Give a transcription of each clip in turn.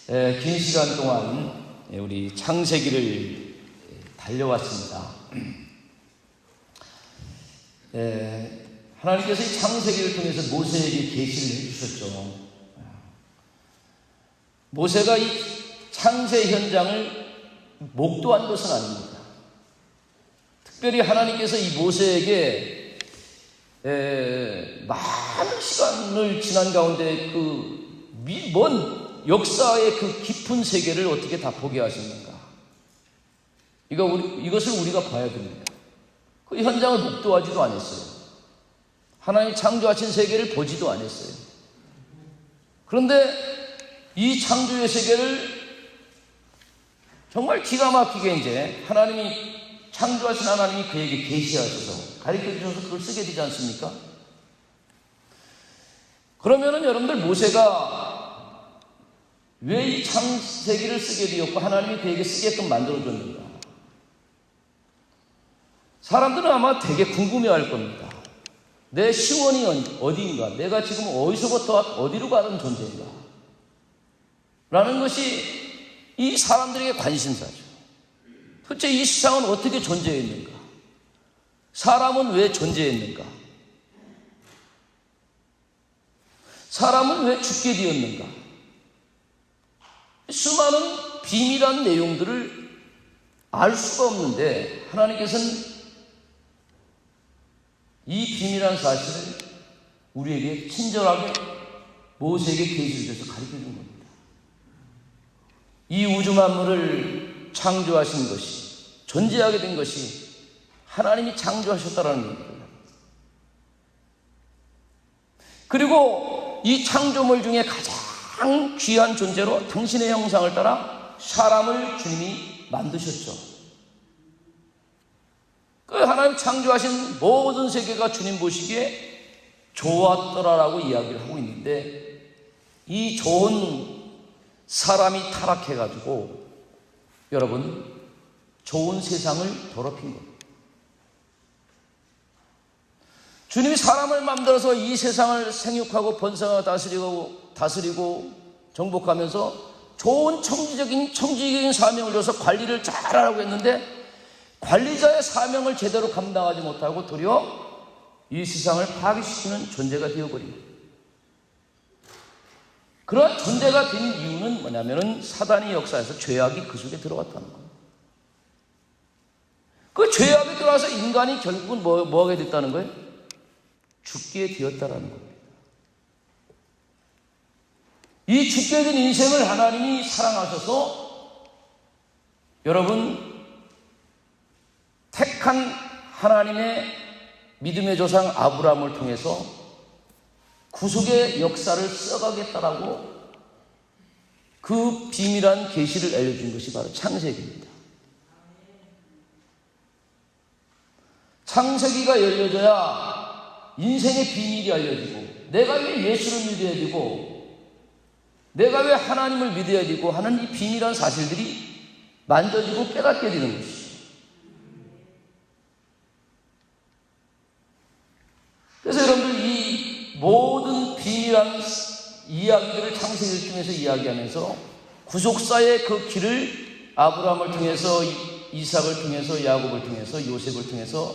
긴 시간 동안 우리 창세기를 달려왔습니다. 하나님께서 이 창세기를 통해서 모세에게 계시를 해주셨죠. 모세가 이 창세 현장을 목도한 것은 아닙니다. 특별히 하나님께서 이 모세에게 많은 시간을 지난 가운데 그 먼 역사의 그 깊은 세계를 어떻게 다 보게 하셨는가? 이것을 우리가 봐야 됩니다. 그 현장을 목도하지도 않았어요. 하나님 창조하신 세계를 보지도 않았어요. 그런데 이 창조의 세계를 정말 기가 막히게 이제 하나님이 창조하신 하나님이 그에게 계시하셔서 가르쳐 주셔서 그걸 쓰게 되지 않습니까? 그러면은 여러분들 모세가 왜 이 창세기를 쓰게 되었고 하나님이 그에게 쓰게끔 만들어줬는가? 사람들은 아마 되게 궁금해할 겁니다. 내 시원이 어디인가? 내가 지금 어디서부터 어디로 가는 존재인가? 라는 것이 이 사람들에게 관심사죠. 도대체 이 세상은 어떻게 존재했는가? 사람은 왜 존재했는가? 사람은 왜 죽게 되었는가? 수많은 비밀한 내용들을 알 수가 없는데 하나님께서는 이 비밀한 사실을 우리에게 친절하게 모세에게 계시를 줘서 가르쳐 준 겁니다. 이 우주 만물을 창조하신 것이, 존재하게 된 것이 하나님이 창조하셨다라는 겁니다. 그리고 이 창조물 중에 가장 귀한 존재로 당신의 형상을 따라 사람을 주님이 만드셨죠. 그 하나님 창조하신 모든 세계가 주님 보시기에 좋았더라라고 이야기를 하고 있는데 이 좋은 사람이 타락해가지고 여러분 좋은 세상을 더럽힌 겁니다. 주님이 사람을 만들어서 이 세상을 생육하고 번성하고 다스리고 정복하면서 좋은 청지적인 사명을 줘서 관리를 잘하라고 했는데 관리자의 사명을 제대로 감당하지 못하고 도리어 이 세상을 파괴시키는 존재가 되어버립니다. 그런 존재가 된 이유는 뭐냐면은 사단의 역사에서 죄악이 그 속에 들어갔다는 거예요. 그 죄악이 들어와서 인간이 결국은 뭐 하게 됐다는 거예요? 죽게 되었다라는 겁니다. 이 죽게 된 인생을 하나님이 사랑하셔서 여러분 택한 하나님의 믿음의 조상 아브라함을 통해서 구속의 역사를 써가겠다라고 그 비밀한 계시를 알려준 것이 바로 창세기입니다. 창세기가 열려져야 인생의 비밀이 알려지고 내가 왜 예수를 믿어야 되고 내가 왜 하나님을 믿어야 되고 하는 이 비밀한 사실들이 만져지고 깨닫게 되는 것이죠. 그래서 여러분들 이 모든 비밀한 이야기들을 창세기를 통해서 이야기하면서 구속사의 그 길을 아브라함을 통해서 이삭을 통해서 야곱을 통해서 요셉을 통해서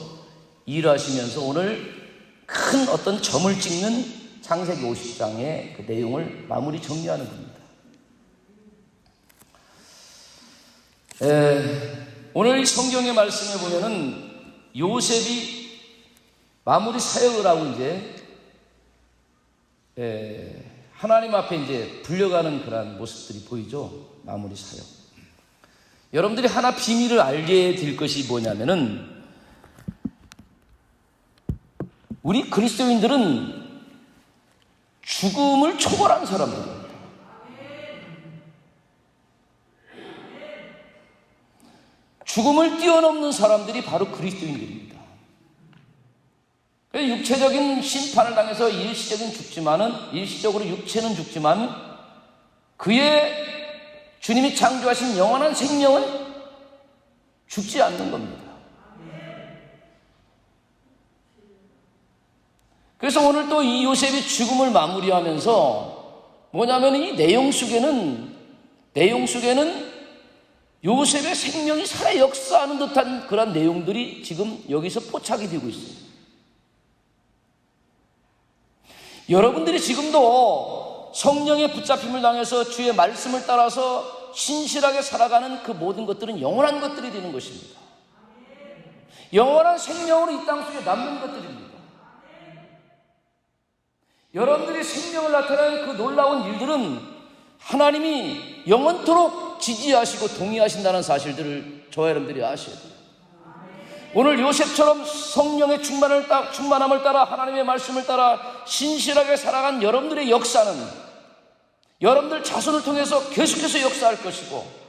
일하시면서 오늘 큰 어떤 점을 찍는 창세기 50장의 그 내용을 마무리 정리하는 겁니다. 오늘 이 성경의 말씀에 보면은 요셉이 마무리 사역을 하고 이제 하나님 앞에 이제 불려가는 그런 모습들이 보이죠. 마무리 사역. 여러분들이 하나 비밀을 알게 될 것이 뭐냐면은 우리 그리스도인들은 죽음을 초월한 사람들입니다. 죽음을 뛰어넘는 사람들이 바로 그리스도인들입니다. 육체적인 심판을 당해서 일시적으로 육체는 죽지만 그의 주님이 창조하신 영원한 생명은 죽지 않는 겁니다. 그래서 오늘 또 이 요셉이 죽음을 마무리하면서 뭐냐면 이 내용 속에는 내용 속에는 요셉의 생명이 살아 역사하는 듯한 그런 내용들이 지금 여기서 포착이 되고 있습니다. 여러분들이 지금도 성령의 붙잡힘을 당해서 주의 말씀을 따라서 신실하게 살아가는 그 모든 것들은 영원한 것들이 되는 것입니다. 영원한 생명으로 이 땅 속에 남는 것들입니다. 여러분들이 생명을 나타내는 그 놀라운 일들은 하나님이 영원토록 지지하시고 동의하신다는 사실들을 저와 여러분들이 아셔야 돼요. 오늘 요셉처럼 성령의 충만함을 따라 하나님의 말씀을 따라 신실하게 살아간 여러분들의 역사는 여러분들 자손을 통해서 계속해서 역사할 것이고,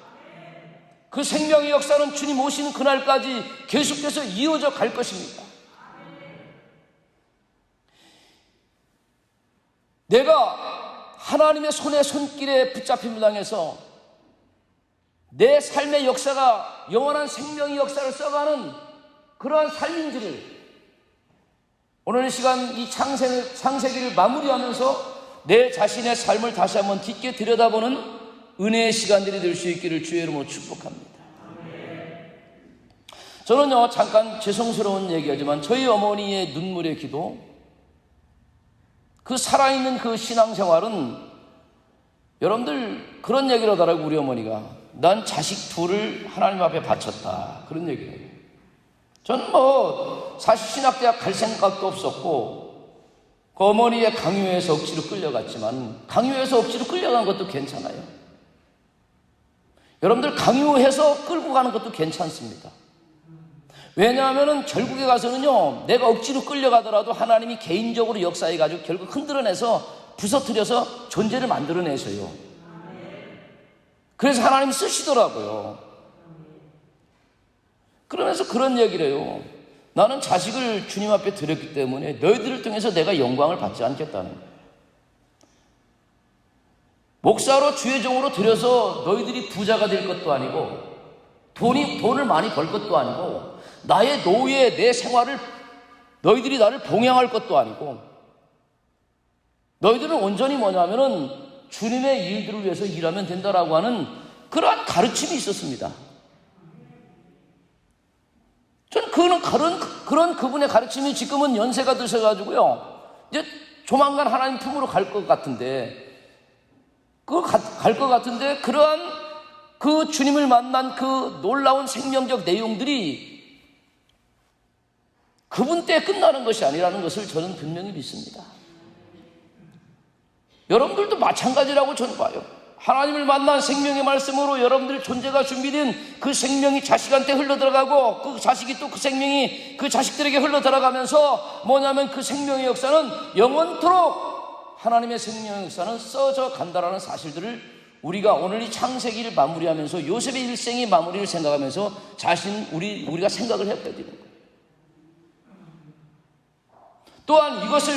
그 생명의 역사는 주님 오시는 그날까지 계속해서 이어져 갈 것입니다. 내가 하나님의 손길에 붙잡힘을 당해서 내 삶의 역사가 영원한 생명의 역사를 써가는 그러한 삶인지를 오늘 이 시간 이 창세기를 마무리하면서 내 자신의 삶을 다시 한번 깊게 들여다보는 은혜의 시간들이 될 수 있기를 주의 이름으로 축복합니다. 저는요, 잠깐 죄송스러운 얘기하지만 저희 어머니의 눈물의 기도, 그 살아있는 그 신앙생활은 여러분들 그런 얘기를 하더라고요. 우리 어머니가 난 자식 둘을 하나님 앞에 바쳤다, 그런 얘기를 해요. 저는 사실 신학대학 갈 생각도 없었고 그 어머니의 강요에서 억지로 끌려갔지만, 강요해서 억지로 끌려간 것도 괜찮아요. 여러분들 강요해서 끌고 가는 것도 괜찮습니다. 왜냐하면 결국에 가서는요, 내가 억지로 끌려가더라도 하나님이 개인적으로 역사해가지고 결국 흔들어내서 부서뜨려서 존재를 만들어내셔요. 그래서 하나님이 쓰시더라고요. 그러면서 그런 얘기를 해요. 나는 자식을 주님 앞에 드렸기 때문에 너희들을 통해서 내가 영광을 받지 않겠다는 거예요. 목사로 주의 종으로 드려서 너희들이 부자가 될 것도 아니고 돈을 많이 벌 것도 아니고 나의 노후에 내 생활을 너희들이 나를 봉양할 것도 아니고, 너희들은 온전히 뭐냐면은 주님의 일들을 위해서 일하면 된다라고 하는 그러한 가르침이 있었습니다. 저는 그런 그분의 가르침이 지금은 연세가 드셔가지고요, 이제 조만간 하나님 품으로 갈 것 같은데, 그러한 그 주님을 만난 그 놀라운 생명적 내용들이 그분 때에 끝나는 것이 아니라는 것을 저는 분명히 믿습니다. 여러분들도 마찬가지라고 저는 봐요. 하나님을 만난 생명의 말씀으로 여러분들 존재가 준비된 그 생명이 자식한테 흘러들어가고, 그 자식이 또 그 생명이 그 자식들에게 흘러들어가면서 뭐냐면 그 생명의 역사는 영원토록, 하나님의 생명의 역사는 써져 간다라는 사실들을 우리가 오늘 이 창세기를 마무리하면서 요셉의 일생의 마무리를 생각하면서 우리가 생각을 해봐야 되는 거예요. 또한 이것을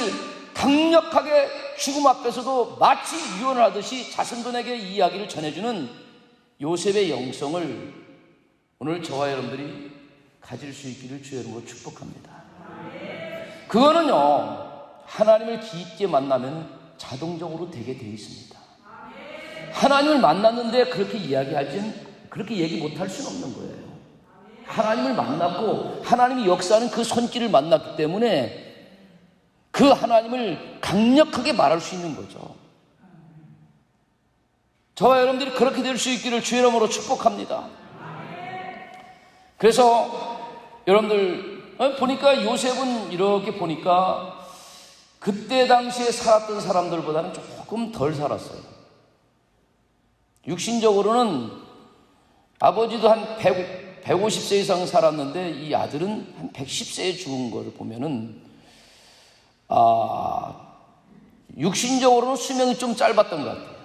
강력하게 죽음 앞에서도 마치 유언을 하듯이 자신들에게 이야기를 전해주는 요셉의 영성을 오늘 저와 여러분들이 가질 수 있기를 주의 이름으로 축복합니다. 그거는요, 하나님을 깊게 만나면 자동적으로 되게 되어 있습니다. 하나님을 만났는데 그렇게 그렇게 얘기 못할 수는 없는 거예요. 하나님을 만났고 하나님이 역사하는 그 손길을 만났기 때문에 그 하나님을 강력하게 말할 수 있는 거죠. 저와 여러분들이 그렇게 될 수 있기를 주의 이름으로 축복합니다. 그래서 여러분들 보니까 요셉은 이렇게 보니까 그때 당시에 살았던 사람들보다는 조금 덜 살았어요. 육신적으로는 아버지도 한 150세 이상 살았는데 이 아들은 한 110세에 죽은 걸 보면은 육신적으로는 수명이 좀 짧았던 것 같아요.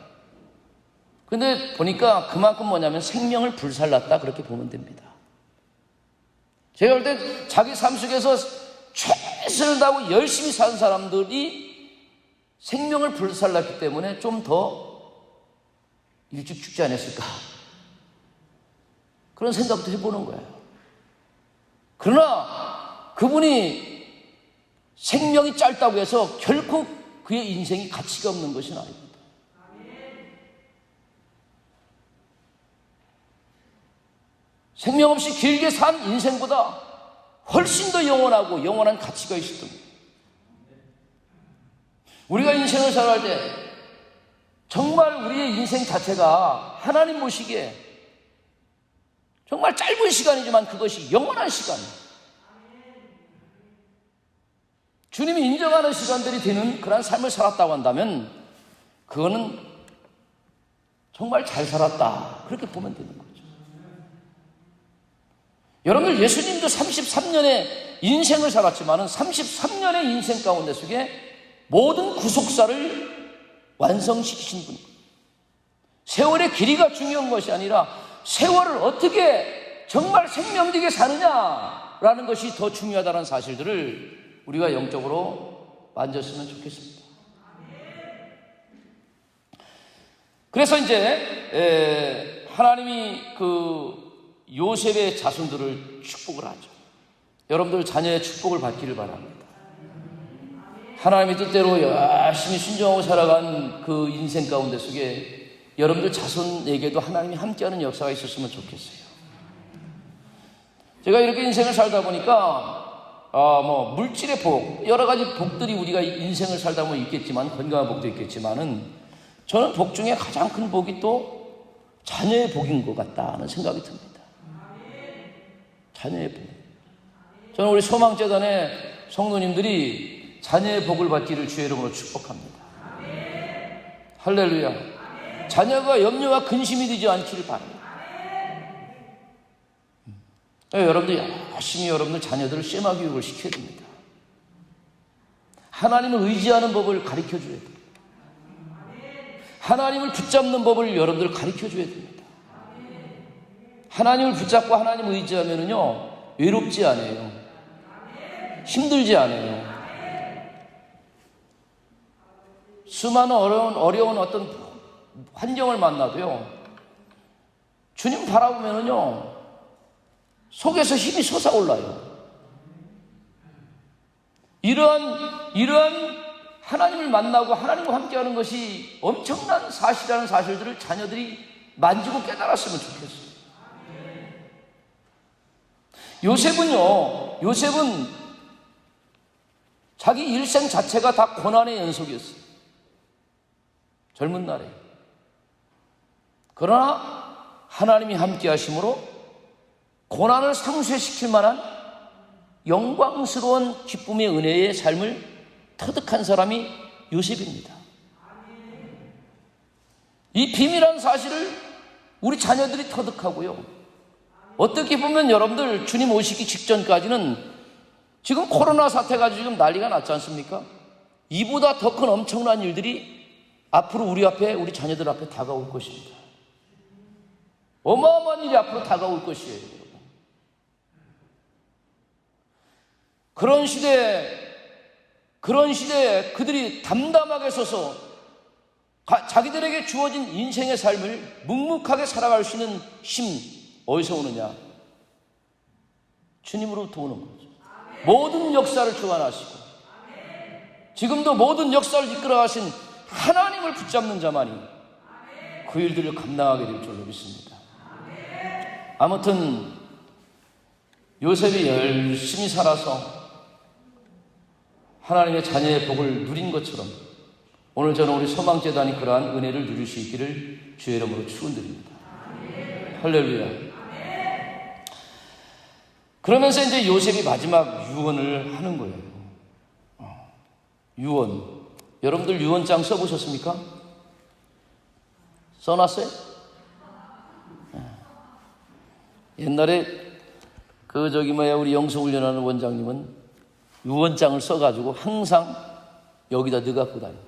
근데 보니까 그만큼 뭐냐면 생명을 불살랐다, 그렇게 보면 됩니다. 제가 볼 때 자기 삶 속에서 최선을 다하고 열심히 산 사람들이 생명을 불살랐기 때문에 좀 더 일찍 죽지 않았을까, 그런 생각도 해보는 거예요. 그러나 그분이 생명이 짧다고 해서 결코 그의 인생이 가치가 없는 것은 아닙니다. 생명 없이 길게 산 인생보다 훨씬 더 영원하고 영원한 가치가 있었던 거예요. 우리가 인생을 살아갈 때 정말 우리의 인생 자체가 하나님 보시기에 정말 짧은 시간이지만 그것이 영원한 시간이에요. 주님이 인정하는 시간들이 되는 그런 삶을 살았다고 한다면 그거는 정말 잘 살았다, 그렇게 보면 되는 거죠. 여러분들, 예수님도 33년의 인생을 살았지만 33년의 인생 가운데 속에 모든 구속사를 완성시키신 분이에요. 세월의 길이가 중요한 것이 아니라 세월을 어떻게 정말 생명되게 사느냐라는 것이 더 중요하다는 사실들을 우리가 영적으로 만졌으면 좋겠습니다. 그래서 이제 하나님이 그 요셉의 자손들을 축복을 하죠. 여러분들 자녀의 축복을 받기를 바랍니다. 하나님의 뜻대로 열심히 순종하고 살아간 그 인생 가운데 속에 여러분들 자손에게도 하나님이 함께하는 역사가 있었으면 좋겠어요. 제가 이렇게 인생을 살다 보니까 물질의 복, 여러 가지 복들이 우리가 인생을 살다 보면 있겠지만, 건강한 복도 있겠지만은 저는 복 중에 가장 큰 복이 또 자녀의 복인 것 같다는 생각이 듭니다. 자녀의 복. 저는 우리 소망재단의 성도님들이 자녀의 복을 받기를 주의 이름으로 축복합니다. 할렐루야. 자녀가 염려와 근심이 되지 않기를 바랍니다. 여러분들 열심히 여러분들 자녀들을 쉐마 교육을 시켜야 됩니다. 하나님을 의지하는 법을 가르쳐 줘야 됩니다. 하나님을 붙잡는 법을 여러분들 가르쳐 줘야 됩니다. 하나님을 붙잡고 하나님을 의지하면은요, 외롭지 않아요. 힘들지 않아요. 수많은 어려운 어떤 환경을 만나도요, 주님 바라보면은요, 속에서 힘이 솟아올라요. 이러한 하나님을 만나고 하나님과 함께하는 것이 엄청난 사실이라는 사실들을 자녀들이 만지고 깨달았으면 좋겠어요. 요셉은 자기 일생 자체가 다 고난의 연속이었어요. 젊은 날에. 그러나 하나님이 함께 하심으로 고난을 상쇄시킬 만한 영광스러운 기쁨의 은혜의 삶을 터득한 사람이 요셉입니다. 이 비밀한 사실을 우리 자녀들이 터득하고요, 어떻게 보면 여러분들 주님 오시기 직전까지는 지금 코로나 사태가 지금 난리가 났지 않습니까? 이보다 더 큰 엄청난 일들이 앞으로 우리 자녀들 앞에 다가올 것입니다. 어마어마한 일이 앞으로 다가올 것이에요. 그런 시대에 그들이 담담하게 서서 자기들에게 주어진 인생의 삶을 묵묵하게 살아갈 수 있는 힘, 어디서 오느냐? 주님으로부터 오는 거죠. 모든 역사를 주관하시고 지금도 모든 역사를 이끌어가신 하나님을 붙잡는 자만이 그 일들을 감당하게 될 줄로 믿습니다. 아무튼 요셉이 열심히 살아서 하나님의 자녀의 복을 누린 것처럼 오늘 저는 우리 소망재단이 그러한 은혜를 누릴 수 있기를 주의 이름으로 축원드립니다. 할렐루야. 그러면서 이제 요셉이 마지막 유언을 하는 거예요. 유언. 여러분들 유언장 써보셨습니까? 써놨어요? 옛날에 우리 영성훈련하는 원장님은 유언장을 써가지고 항상 여기다 넣어갖고 다녀요.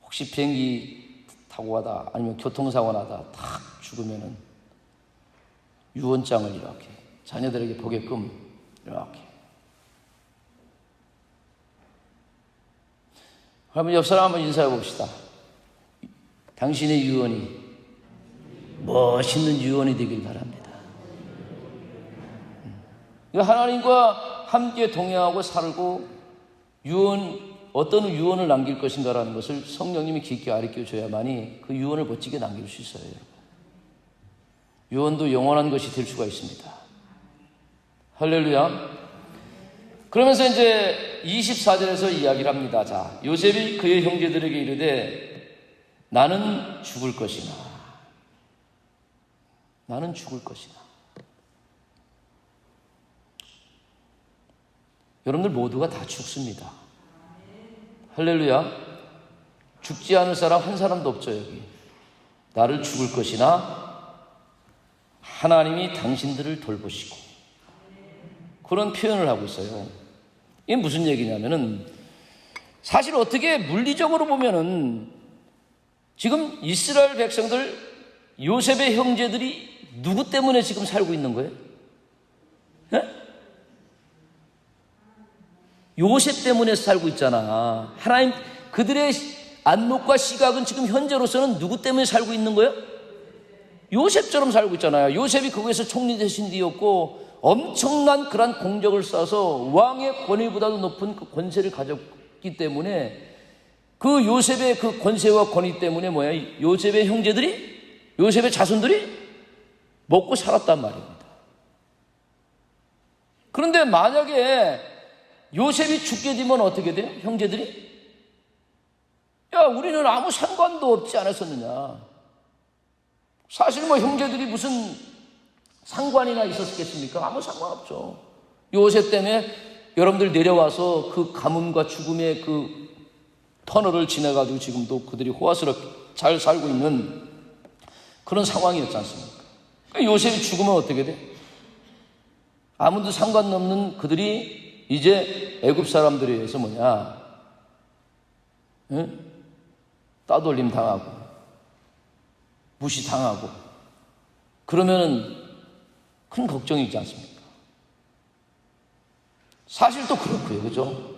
혹시 비행기 타고 가다 아니면 교통사고 나다 탁 죽으면은 유언장을 이렇게 자녀들에게 보게끔 이렇게. 그러면 옆 사람 한번 인사해 봅시다. 당신의 유언이 멋있는 유언이 되길 바랍니다. 하나님과 함께 동행하고 살고 어떤 유언을 남길 것인가라는 것을 성령님이 깊게 가르쳐 줘야만이 그 유언을 멋지게 남길 수 있어요. 유언도 영원한 것이 될 수가 있습니다. 할렐루야. 그러면서 이제 24절에서 이야기를 합니다. 자, 요셉이 그의 형제들에게 이르되 나는 죽을 것이나 나는 죽을 것이나. 여러분들 모두가 다 죽습니다. 할렐루야. 죽지 않을 사람 한 사람도 없죠. 여기 나를 죽을 것이나 하나님이 당신들을 돌보시고, 그런 표현을 하고 있어요. 이게 무슨 얘기냐면은 사실 어떻게 물리적으로 보면은 지금 이스라엘 백성들, 요셉의 형제들이 누구 때문에 지금 살고 있는 거예요? 네? 요셉 때문에 살고 있잖아. 하나님, 그들의 안목과 시각은 지금 현재로서는 누구 때문에 살고 있는 거예요? 요셉처럼 살고 있잖아요. 요셉이 거기에서 총리 되신 뒤였고 엄청난 그런 공적을 쌓아서 왕의 권위보다도 높은 그 권세를 가졌기 때문에 그 요셉의 그 권세와 권위 때문에 요셉의 형제들이, 요셉의 자손들이 먹고 살았단 말입니다. 그런데 만약에 요셉이 죽게 되면 어떻게 돼요? 형제들이? 야, 우리는 아무 상관도 없지 않았었느냐. 사실 형제들이 무슨 상관이나 있었겠습니까? 아무 상관없죠. 요셉 때문에 여러분들 내려와서 그 가뭄과 죽음의 그 터널을 지나가지고 지금도 그들이 호화스럽게 잘 살고 있는 그런 상황이었지 않습니까? 요셉이 죽으면 어떻게 돼? 아무도 상관없는 그들이 이제 애굽 사람들에 의해서 따돌림 당하고 무시당하고 그러면은 큰 걱정이 있지 않습니까? 사실 또 그렇고요. 그죠?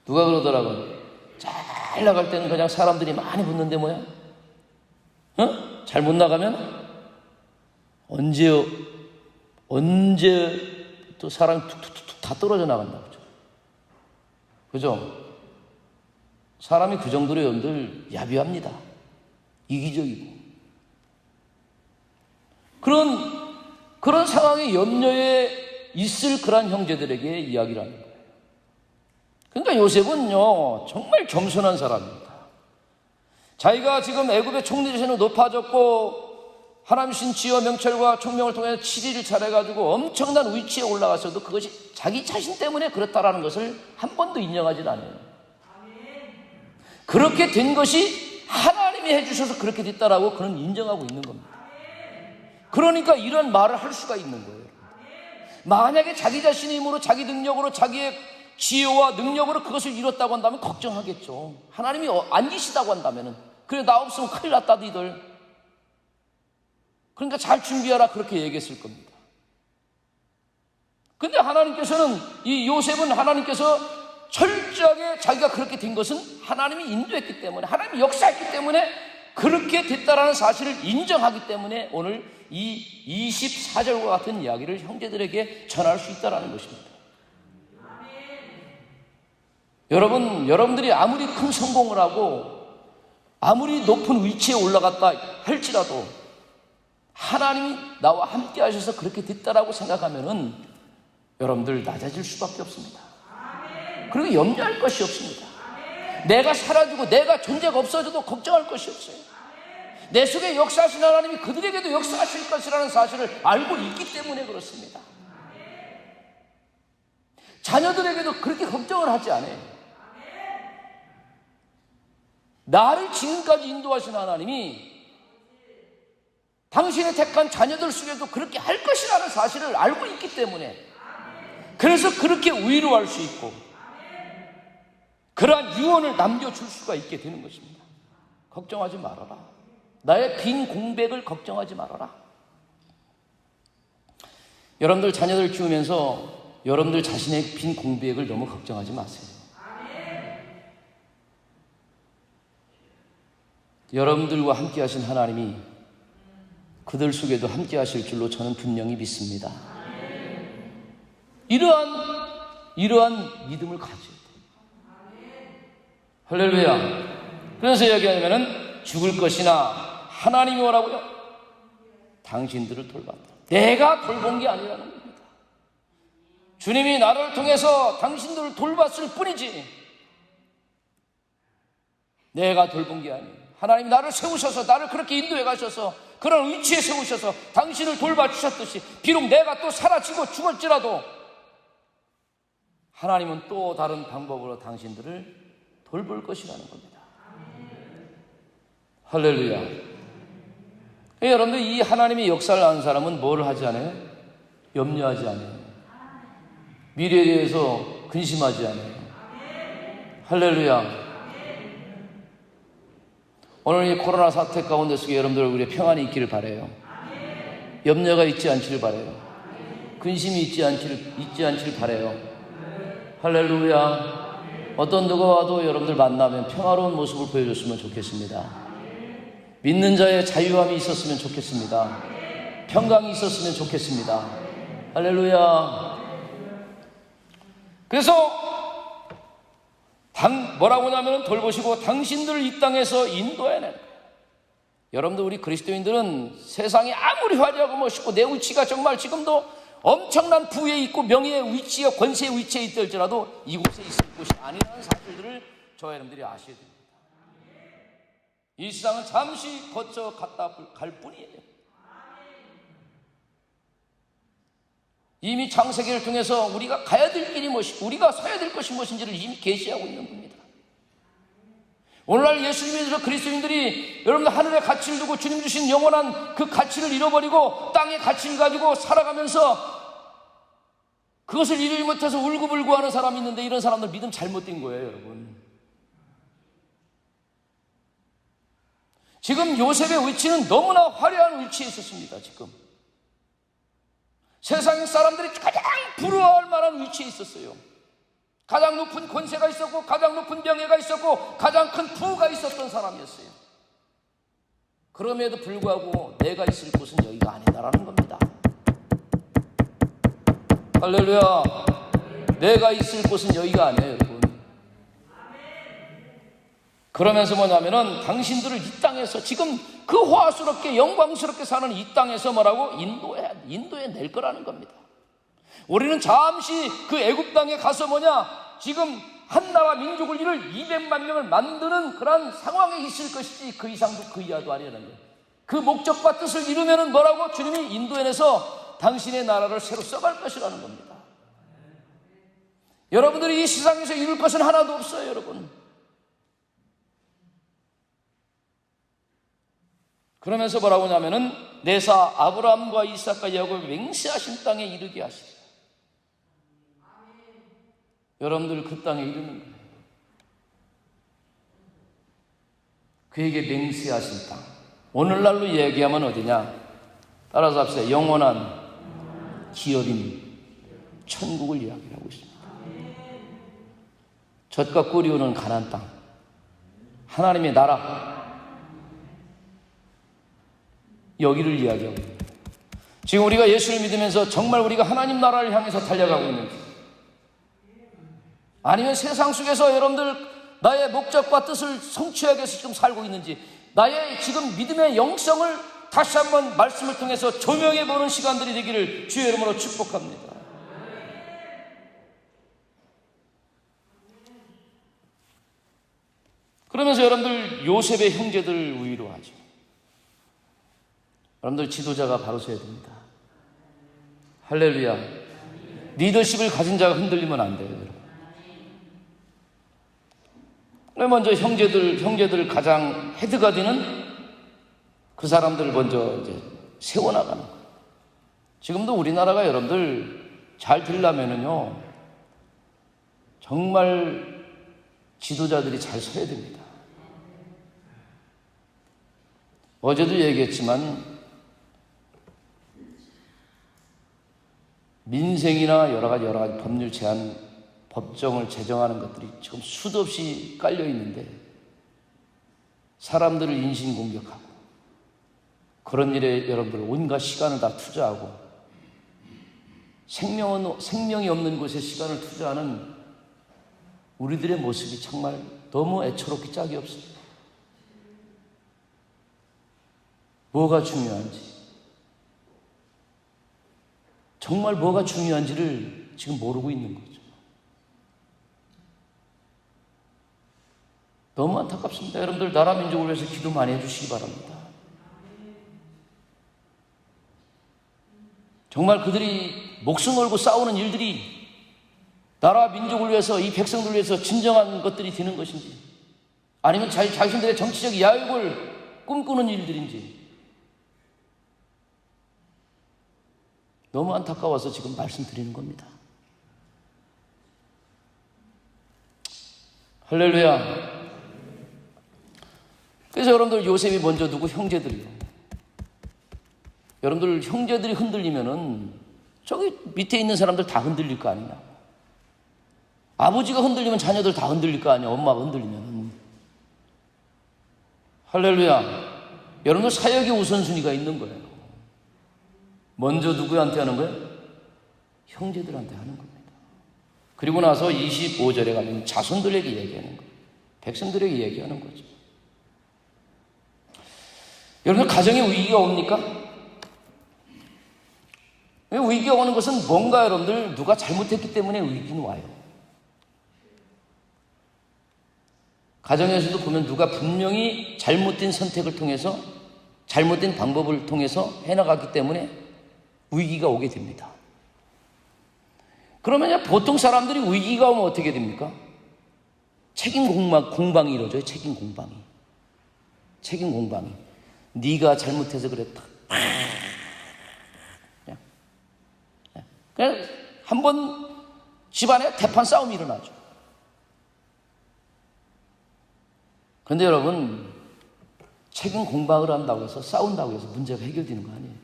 누가 그러더라고요. 잘 나갈 때는 그냥 사람들이 많이 붙는데 잘 못 나가면 언제 또 사람이 툭툭툭 다 떨어져 나간다. 그죠? 사람이 그 정도로 여러분들 야비합니다. 이기적이고. 그런 상황에 염려에 있을 그런 형제들에게 이야기를 하는 거예요. 그러니까 요셉은요, 정말 겸손한 사람입니다. 자기가 지금 애굽의 총리제로 높아졌고 하나님 지혜와 명철과 총명을 통해 7일을 잘해가지고 엄청난 위치에 올라가서도 그것이 자기 자신 때문에 그렇다라는 것을 한 번도 인정하지는 않아요. 그렇게 된 것이 하나님이 해주셔서 그렇게 됐다라고 그는 인정하고 있는 겁니다. 그러니까 이런 말을 할 수가 있는 거예요. 만약에 자기 자신의 힘으로, 자기 능력으로, 자기의 지혜와 능력으로 그것을 이뤘다고 한다면 걱정하겠죠. 하나님이 안 계시다고 한다면은, 그래 나 없으면 큰일 났다 니들. 그러니까 잘 준비하라, 그렇게 얘기했을 겁니다. 근데 하나님께서는, 이 요셉은 하나님께서 철저하게 자기가 그렇게 된 것은 하나님이 인도했기 때문에, 하나님이 역사했기 때문에 그렇게 됐다라는 사실을 인정하기 때문에 오늘 이 24절과 같은 이야기를 형제들에게 전할 수 있다는 것입니다. 여러분들이 아무리 큰 성공을 하고 아무리 높은 위치에 올라갔다 할지라도 하나님이 나와 함께 하셔서 그렇게 됐다라고 생각하면은 여러분들 낮아질 수밖에 없습니다. 그리고 염려할 것이 없습니다. 내가 사라지고 내가 존재가 없어져도 걱정할 것이 없어요. 내 속에 역사하신 하나님이 그들에게도 역사하실 것이라는 사실을 알고 있기 때문에 그렇습니다. 자녀들에게도 그렇게 걱정을 하지 않아요. 나를 지금까지 인도하신 하나님이 당신의 택한 자녀들 속에도 그렇게 할 것이라는 사실을 알고 있기 때문에, 그래서 그렇게 위로할 수 있고 그러한 유언을 남겨줄 수가 있게 되는 것입니다. 걱정하지 말아라. 나의 빈 공백을 걱정하지 말아라. 여러분들 자녀들 키우면서 여러분들 자신의 빈 공백을 너무 걱정하지 마세요. 여러분들과 함께 하신 하나님이 그들 속에도 함께 하실 줄로 저는 분명히 믿습니다. 이러한 믿음을 가져야 돼요. 할렐루야. 그래서 이야기하면은 죽을 것이나 하나님이 뭐라고요? 당신들을 돌봤다. 내가 돌본 게 아니라는 겁니다. 주님이 나를 통해서 당신들을 돌봤을 뿐이지 내가 돌본 게 아니에요. 하나님이 나를 세우셔서 나를 그렇게 인도해 가셔서 그런 위치에 세우셔서 당신을 돌봐주셨듯이 비록 내가 또 사라지고 죽을지라도 하나님은 또 다른 방법으로 당신들을 돌볼 것이라는 겁니다. 할렐루야. 여러분들 이 하나님의 역사를 아는 사람은 뭘 하지 않아요? 염려하지 않아요. 미래에 대해서 근심하지 않아요. 할렐루야. 오늘 이 코로나 사태 가운데 속에 여러분들 우리의 평안이 있기를 바라요. 염려가 있지 않기를 바라요. 근심이 있지 않기를 바라요. 할렐루야. 어떤 누가 와도 여러분들 만나면 평화로운 모습을 보여줬으면 좋겠습니다. 믿는 자의 자유함이 있었으면 좋겠습니다. 평강이 있었으면 좋겠습니다. 할렐루야. 그래서 뭐라고 하냐면 돌보시고 당신들을 이 땅에서 인도해내는 거예요. 여러분들 우리 그리스도인들은 세상이 아무리 화려하고 멋있고 내 위치가 정말 지금도 엄청난 부에 있고 명예의 위치와 권세의 위치에 있을지라도 이곳에 있을 곳이 아니라는 사실들을 저와 여러분들이 아셔야 됩니다. 이 세상은 잠시 거쳐 갔다 갈 뿐이에요. 이미 창세기를 통해서 우리가 가야 될 길이 무엇이고 우리가 서야 될 것이 무엇인지를 이미 계시하고 있는 겁니다. 오늘날 예수 믿으면서 그리스도인들이 여러분들 하늘의 가치를 두고 주님 주신 영원한 그 가치를 잃어버리고 땅의 가치를 가지고 살아가면서 그것을 이루지 못해서 울고불고 하는 사람이 있는데 이런 사람들 믿음 잘못된 거예요, 여러분. 지금 요셉의 위치는 너무나 화려한 위치에 있었습니다. 지금 세상 사람들이 가장 부러워할 만한 위치에 있었어요. 가장 높은 권세가 있었고 가장 높은 명예가 있었고 가장 큰 부가 있었던 사람이었어요. 그럼에도 불구하고 내가 있을 곳은 여기가 아니다라는 겁니다. 할렐루야. 내가 있을 곳은 여기가 아니에요, 여러분. 그러면서 뭐냐면은 당신들을 이 땅에서 지금 그 호화스럽게 영광스럽게 사는 이 땅에서 뭐라고 인도해 낼 거라는 겁니다. 우리는 잠시 그 애굽 땅에 가서 지금 한 나라 민족을 이룰 200만 명을 만드는 그런 상황에 있을 것이지 그 이상도 그 이하도 아니라는 거예요. 그 목적과 뜻을 이루면은 뭐라고? 주님이 인도해내서 당신의 나라를 새로 써갈 것이라는 겁니다. 여러분들이 이 세상에서 이룰 것은 하나도 없어요, 여러분. 그러면서 뭐라고 하냐면은 내사 아브라함과 이삭과 야곱을 맹세하신 땅에 이르게 하시리라. 여러분들 그 땅에 이르는 거예요. 그에게 맹세하신 땅. 오늘날로 얘기하면 어디냐? 따라서 합시다. 영원한 기업인 천국을 이야기하고 있습니다. 젖과 꿀이 오는 가나안 땅. 하나님의 나라. 여기를 이야기하고 있습니다. 지금 우리가 예수를 믿으면서 정말 우리가 하나님 나라를 향해서 달려가고 있는지, 아니면 세상 속에서 여러분들 나의 목적과 뜻을 성취하기 위해서 지금 살고 있는지, 나의 지금 믿음의 영성을 다시 한번 말씀을 통해서 조명해 보는 시간들이 되기를 주의 이름으로 축복합니다. 그러면서 여러분들 요셉의 형제들을 위로하죠. 여러분들 지도자가 바로 서야 됩니다. 할렐루야. 리더십을 가진 자가 흔들리면 안 돼요, 여러분. 먼저 형제들 가장 헤드가 되는 그 사람들을 먼저 이제 세워나가는 거예요. 지금도 우리나라가 여러분들 잘 되려면은요, 정말 지도자들이 잘 서야 됩니다. 어제도 얘기했지만, 민생이나 여러 가지 법률 제한, 법정을 제정하는 것들이 지금 수도 없이 깔려 있는데 사람들을 인신공격하고 그런 일에 여러분들 온갖 시간을 다 투자하고 생명이 없는 곳에 시간을 투자하는 우리들의 모습이 정말 너무 애처롭기 짝이 없습니다. 뭐가 중요한지, 정말 뭐가 중요한지를 지금 모르고 있는 거죠. 너무 안타깝습니다. 여러분들 나라 민족을 위해서 기도 많이 해주시기 바랍니다. 정말 그들이 목숨 걸고 싸우는 일들이 나라 민족을 위해서, 이 백성들을 위해서 진정한 것들이 되는 것인지, 아니면 자신들의 정치적 야욕을 꿈꾸는 일들인지 너무 안타까워서 지금 말씀드리는 겁니다. 할렐루야. 그래서 여러분들 요셉이 먼저 누구? 형제들이요. 여러분들 형제들이 흔들리면은 저기 밑에 있는 사람들 다 흔들릴 거 아니냐. 아버지가 흔들리면 자녀들 다 흔들릴 거 아니야. 엄마가 흔들리면. 할렐루야. 여러분들 사역의 우선순위가 있는 거예요. 먼저 누구한테 하는 거예요? 형제들한테 하는 겁니다. 그리고 나서 25절에 가면 자손들에게 얘기하는 거예요. 백성들에게 얘기하는 거죠. 여러분 가정에 위기가 옵니까? 위기가 오는 것은 뭔가 여러분들 누가 잘못했기 때문에 위기는 와요. 가정에서도 보면 누가 분명히 잘못된 선택을 통해서 잘못된 방법을 통해서 해나갔기 때문에 위기가 오게 됩니다. 그러면 보통 사람들이 위기가 오면 어떻게 됩니까? 책임 공방이 이루어져요. 책임 공방이. 네가 잘못해서 그랬다. 그냥 한번 집안에 대판 싸움이 일어나죠. 그런데 여러분, 책임 공방을 한다고 해서, 싸운다고 해서 문제가 해결되는 거 아니에요.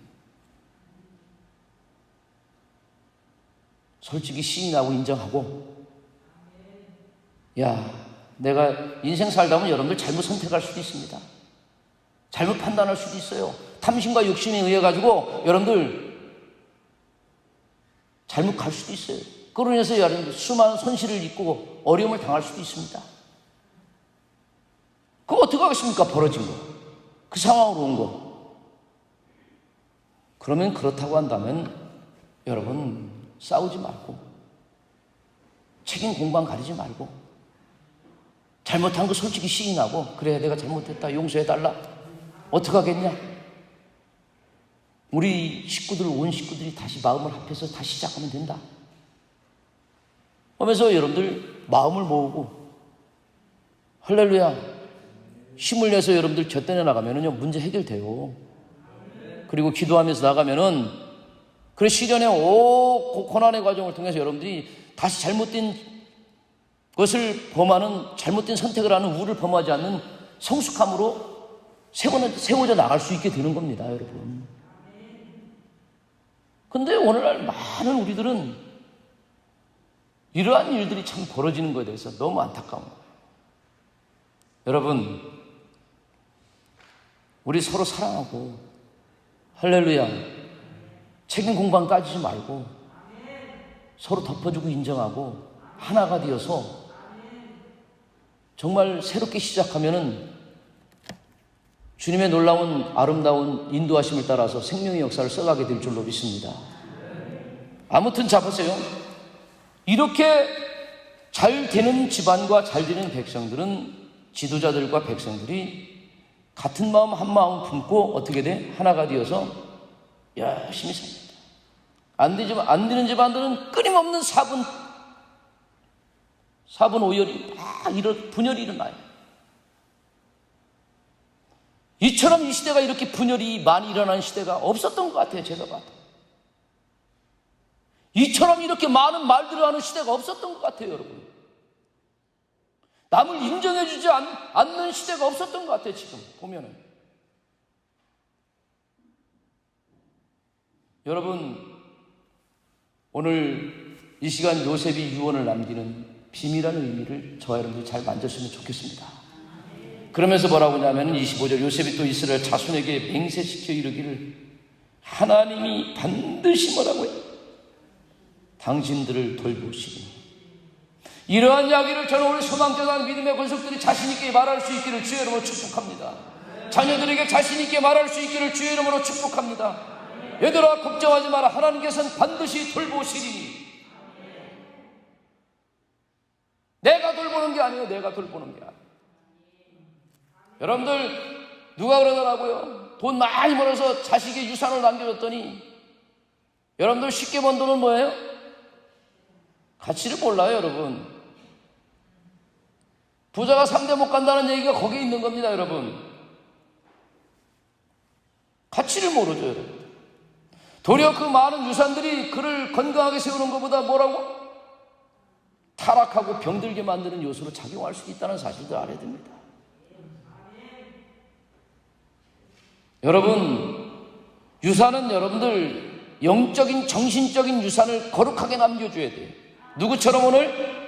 솔직히 시인하고 인정하고, 야, 내가 인생 살다 보면 여러분들 잘못 선택할 수도 있습니다. 잘못 판단할 수도 있어요. 탐심과 욕심에 의해 가지고 여러분들 잘못 갈 수도 있어요. 그로 인해서 여러분들 수많은 손실을 입고 어려움을 당할 수도 있습니다. 그거 어떻게 하겠습니까? 벌어진 거. 그 상황으로 온 거. 그러면 그렇다고 한다면 여러분 싸우지 말고 책임 공방 가리지 말고 잘못한 거 솔직히 시인하고, 그래 내가 잘못했다 용서해달라. 어떻게 하겠냐? 우리 식구들, 온 식구들이 다시 마음을 합해서 다시 시작하면 된다 하면서 여러분들 마음을 모으고, 할렐루야, 힘을 내서 여러분들 곁다녀 나가면은요 문제 해결돼요. 그리고 기도하면서 나가면은 그래 시련의 고난의 과정을 통해서 여러분들이 다시 잘못된 것을 범하는, 잘못된 선택을 하는, 우를 범하지 않는 성숙함으로 세워져 나갈 수 있게 되는 겁니다, 여러분. 근데 오늘날 많은 우리들은 이러한 일들이 참 벌어지는 것에 대해서 너무 안타까운 거예요. 여러분, 우리 서로 사랑하고, 할렐루야, 책임 공방 따지지 말고 서로 덮어주고 인정하고 하나가 되어서 정말 새롭게 시작하면은 주님의 놀라운 아름다운 인도하심을 따라서 생명의 역사를 써가게 될 줄로 믿습니다. 아무튼 자 보세요. 이렇게 잘 되는 집안과 잘 되는 백성들은, 지도자들과 백성들이 같은 마음 한 마음 품고 어떻게 돼? 하나가 되어서 열심히 삽니다. 안 되는 집안들은 끊임없는 사분 오열이 분열이 일어나요. 이처럼 이 시대가 이렇게 분열이 많이 일어나는 시대가 없었던 것 같아요. 제가 봐도 이처럼 이렇게 많은 말들을 하는 시대가 없었던 것 같아요. 여러분, 남을 인정해 주지 않는 시대가 없었던 것 같아요. 지금 보면은 여러분, 오늘 이 시간 요셉이 유언을 남기는 비밀한 의미를 저와 여러분들이 잘 만졌으면 좋겠습니다. 그러면서 뭐라고 하냐면 25절, 요셉이 또 이스라엘 자손에게 맹세시켜 이르기를, 하나님이 반드시 뭐라고 해요? 당신들을 돌보시니. 이러한 이야기를 저는 우리 소망전한 믿음의 권속들이 자신있게 말할 수 있기를 주의 이름으로 축복합니다. 자녀들에게 자신있게 말할 수 있기를 주의 이름으로 축복합니다. 얘들아 걱정하지 마라. 하나님께서는 반드시 돌보시리니. 내가 돌보는 게 아니에요. 내가 돌보는 게 아니에요. 여러분들 누가 그러더라고요. 돈 많이 벌어서 자식의 유산을 남겨줬더니 여러분들 쉽게 번 돈은 뭐예요? 가치를 몰라요, 여러분. 부자가 3대 못 간다는 얘기가 거기에 있는 겁니다, 여러분. 가치를 모르죠, 여러분. 도리어 그 많은 유산들이 그를 건강하게 세우는 것보다 뭐라고? 타락하고 병들게 만드는 요소로 작용할 수 있다는 사실도 알아야 됩니다. 여러분, 유산은 여러분들 영적인 정신적인 유산을 거룩하게 남겨줘야 돼요. 누구처럼 오늘?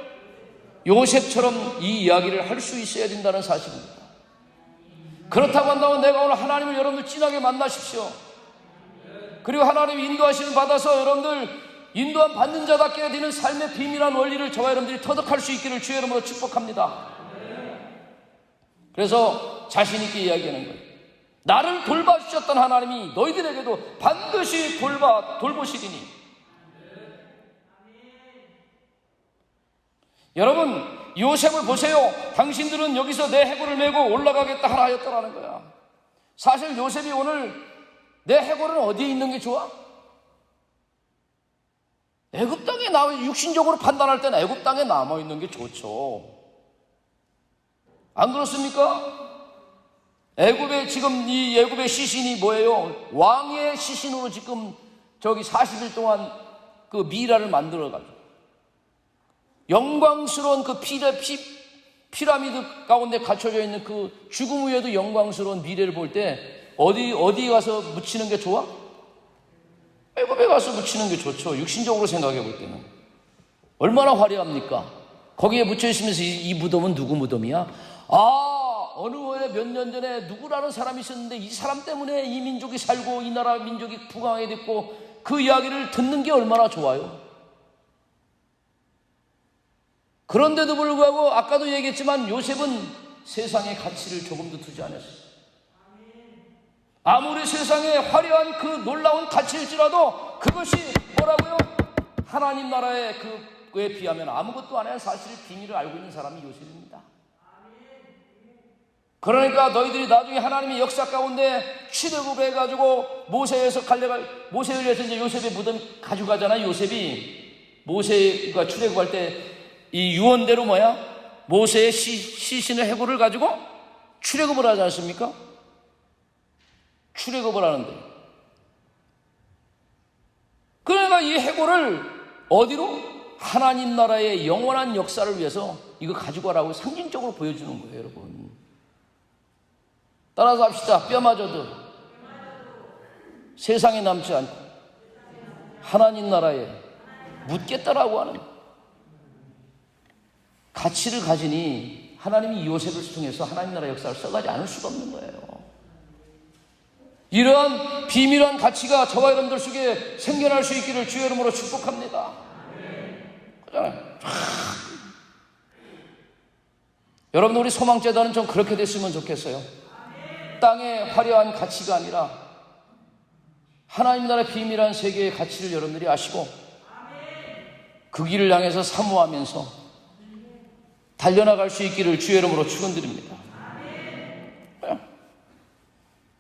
요셉처럼 이 이야기를 할 수 있어야 된다는 사실입니다. 그렇다고 한다면 내가 오늘 하나님을 여러분들 진하게 만나십시오. 그리고 하나님의 인도하심을 받아서 여러분들 인도함 받는 자답게 되는 삶의 비밀한 원리를 저와 여러분들이 터득할 수 있기를 주의 이름으로 축복합니다. 그래서 자신 있게 이야기하는 거예요. 나를 돌봐주셨던 하나님이 너희들에게도 반드시 돌보시리니. 여러분, 요셉을 보세요. 당신들은 여기서 내 해골을 메고 올라가겠다 하라 하였더라는 거야. 사실 요셉이 오늘 내 해골은 어디에 있는 게 좋아? 애굽 땅에 육신적으로 판단할 때는 애굽 땅에 남아있는 게 좋죠. 안 그렇습니까? 애굽의 지금 이 애굽의 시신이 뭐예요? 왕의 시신으로 지금 저기 40일 동안 그 미라를 만들어가지고 영광스러운 그 피라미드 가운데 갖춰져 있는 그 죽음 후에도 영광스러운 미래를 볼 때 어디 가서 묻히는 게 좋아? 애굽에 가서 묻히는 게 좋죠. 육신적으로 생각해 볼 때는 얼마나 화려합니까? 거기에 묻혀 있으면서 이 무덤은 누구 무덤이야? 어느 후에 몇 년 전에 누구라는 사람이 있었는데 이 사람 때문에 이 민족이 살고 이 나라 민족이 부강하게 됐고 그 이야기를 듣는 게 얼마나 좋아요. 그런데도 불구하고 아까도 얘기했지만 요셉은 세상의 가치를 조금도 두지 않았어요. 아무리 세상에 화려한 그 놀라운 가치일지라도 그것이 뭐라고요? 하나님 나라의 그에 비하면 아무것도 아닌 사실을 비밀을 알고 있는 사람이 요셉입니다. 그러니까 너희들이 나중에 하나님의 역사 가운데 출애굽해가지고 모세를 위해서 이제 요셉의 무덤 가져가잖아요. 요셉이 모세가 출애굽할 때 이 유언대로 모세의 시신의 해골을 가지고 출애굽을 하지 않습니까? 출애굽을 하는데 그러니까 이 해골을 어디로? 하나님 나라의 영원한 역사를 위해서 이거 가지고 가라고 상징적으로 보여주는 거예요, 여러분. 따라서 합시다. 뼈마저도 세상에 남지 않고 하나님 나라에 묻겠다라고 하는 가치를 가지니 하나님이 요셉을 통해서 하나님 나라 역사를 써가지 않을 수가 없는 거예요. 이러한 비밀한 가치가 저와 여러분들 속에 생겨날 수 있기를 주의 이름으로 축복합니다. 그렇잖아요. 여러분, 우리 소망재단은 좀 그렇게 됐으면 좋겠어요. 땅의 화려한 가치가 아니라 하나님 나라의 비밀한 세계의 가치를 여러분들이 아시고 그 길을 향해서 사모하면서 달려나갈 수 있기를 주의 이름으로 축원드립니다.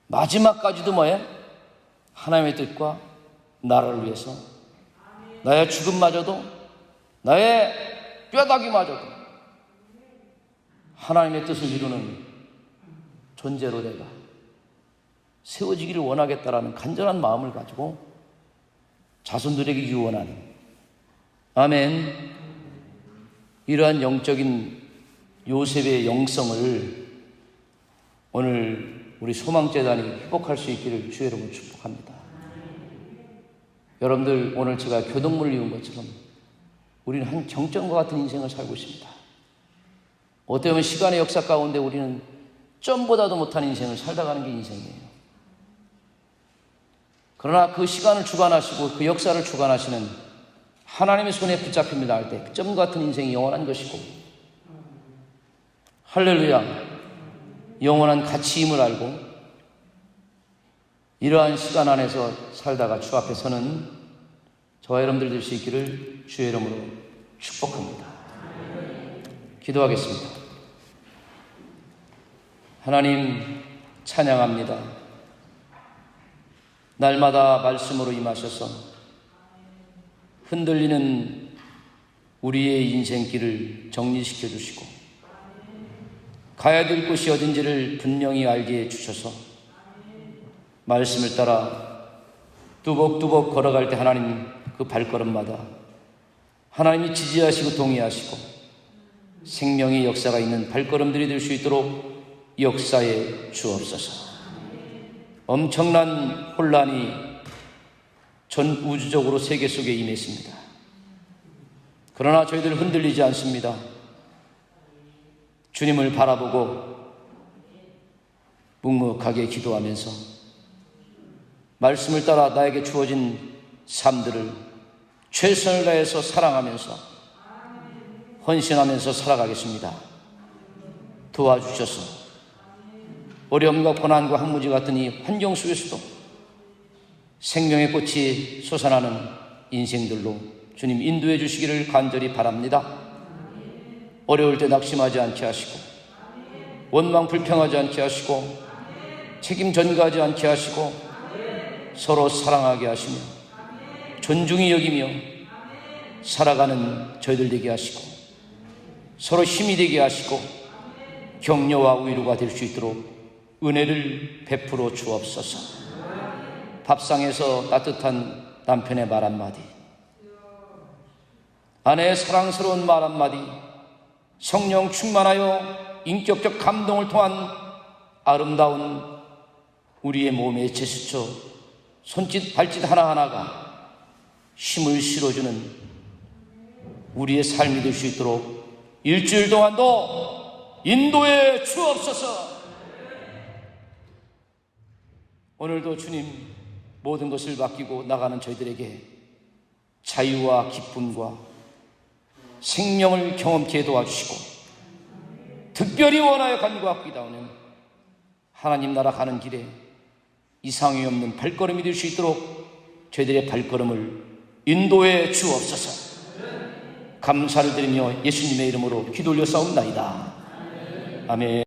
마지막까지도 하나님의 뜻과 나라를 위해서 나의 죽음마저도 나의 뼈다귀마저도 하나님의 뜻을 이루는 존재로 내가 세워지기를 원하겠다라는 간절한 마음을 가지고 자손들에게 유언하는 아멘. 이러한 영적인 요셉의 영성을 오늘 우리 소망재단이 회복할 수 있기를 주의 이름으로 축복합니다. 여러분들, 오늘 제가 교동문을 이룬 것처럼 우리는 한 정점과 같은 인생을 살고 있습니다. 어떻게 보면 시간의 역사 가운데 우리는 점보다도 못한 인생을 살다 가는 게 인생이에요. 그러나 그 시간을 주관하시고 그 역사를 주관하시는 하나님의 손에 붙잡힙니다 할 때 점 같은 인생이 영원한 것이고, 할렐루야, 영원한 가치임을 알고 이러한 시간 안에서 살다가 주 앞에 서는 저와 여러분들 될 수 있기를 주의 이름으로 축복합니다. 기도하겠습니다. 하나님 찬양합니다. 날마다 말씀으로 임하셔서 흔들리는 우리의 인생길을 정리시켜 주시고 가야 될 곳이 어딘지를 분명히 알게 해주셔서 말씀을 따라 뚜벅뚜벅 걸어갈 때 하나님 그 발걸음마다 하나님이 지지하시고 동의하시고 생명의 역사가 있는 발걸음들이 될 수 있도록 역사에 주옵소서. 엄청난 혼란이 전 우주적으로 세계 속에 임했습니다. 그러나 저희들 흔들리지 않습니다. 주님을 바라보고 묵묵하게 기도하면서 말씀을 따라 나에게 주어진 삶들을 최선을 다해서 사랑하면서 헌신하면서 살아가겠습니다. 도와주셔서 어려움과 고난과 항무지 같은 이 환경 속에서도 생명의 꽃이 솟아나는 인생들로 주님 인도해 주시기를 간절히 바랍니다. 어려울 때 낙심하지 않게 하시고 원망 불평하지 않게 하시고 책임 전가하지 않게 하시고 서로 사랑하게 하시며 존중히 여기며 살아가는 저희들 되게 하시고 서로 힘이 되게 하시고 격려와 위로가 될 수 있도록 은혜를 베풀어 주옵소서. 밥상에서 따뜻한 남편의 말 한마디, 아내의 사랑스러운 말 한마디, 성령 충만하여 인격적 감동을 통한 아름다운 우리의 몸에 제스처, 손짓 발짓 하나하나가 힘을 실어주는 우리의 삶이 될 수 있도록 일주일 동안도 인도해 주옵소서. 오늘도 주님 모든 것을 맡기고 나가는 저희들에게 자유와 기쁨과 생명을 경험케 도와주시고 특별히 원하여 간구하옵나오는 하나님 나라 가는 길에 이상이 없는 발걸음이 될 수 있도록 저희들의 발걸음을 인도해 주옵소서. 감사를 드리며 예수님의 이름으로 기도 올려 싸움나이다. 아멘.